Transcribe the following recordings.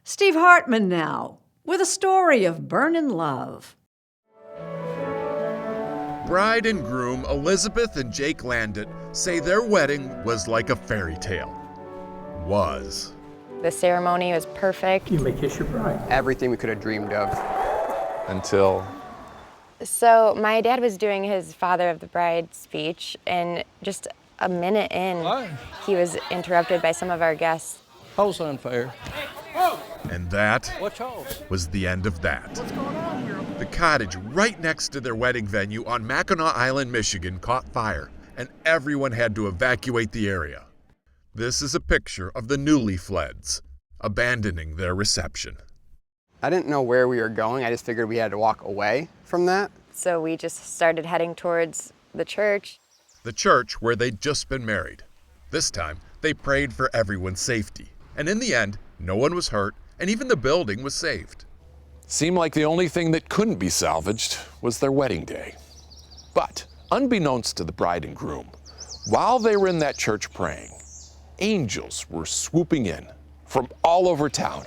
Steve Hartman now, with a story of burnin' love. Bride and groom Elizabeth and Jake Landuyt say their wedding was like a fairy tale. Was. The ceremony was perfect. You may kiss your bride. Everything we could have dreamed of. Until... So my dad was doing his father of the bride speech, and just a minute in, he was interrupted by some of our guests. House unfair. And that was the end of that. The cottage right next to their wedding venue on Mackinac Island, Michigan caught fire, and everyone had to evacuate the area. This is a picture of the newly fleds abandoning their reception. I didn't know where we were going. I just figured we had to walk away from that. So we just started heading towards the church. The church where they'd just been married. This time, they prayed for everyone's safety. And in the end, no one was hurt, and even the building was saved. Seemed like the only thing that couldn't be salvaged was their wedding day. But, unbeknownst to the bride and groom, while they were in that church praying, angels were swooping in from all over town.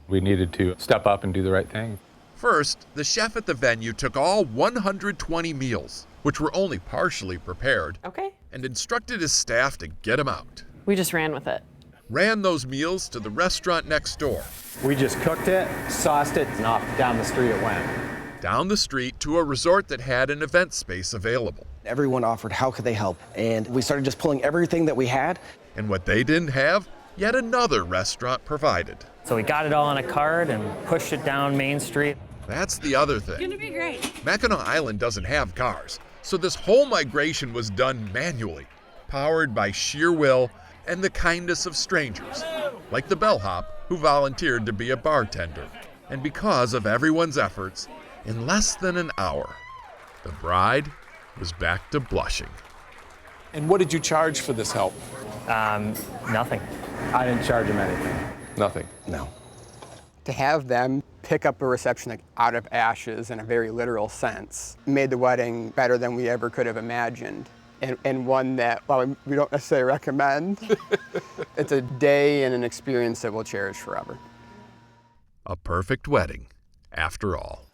We needed to step up and do the right thing. First, the chef at the venue took all 120 meals, which were only partially prepared, and instructed his staff to get them out. We just ran with it. Ran those meals to the restaurant next door. We just cooked it, sauced it, and off down the street it went. Down the street to a resort that had an event space available. Everyone offered how could they help, and we started just pulling everything that we had. And what they didn't have, yet another restaurant provided. So we got it all on a cart and pushed it down Main Street. That's the other thing. It's gonna be great. Mackinac Island doesn't have cars, so this whole migration was done manually, powered by sheer will and the kindness of strangers, like the bellhop who volunteered to be a bartender. And because of everyone's efforts, in less than an hour, the bride was back to blushing. And what did you charge for this help? Nothing. I didn't charge him anything. Nothing. No. To have them pick up a reception like out of ashes in a very literal sense made the wedding better than we ever could have imagined. And one that, well, we don't necessarily recommend. It's a day and an experience that we'll cherish forever. A perfect wedding, after all.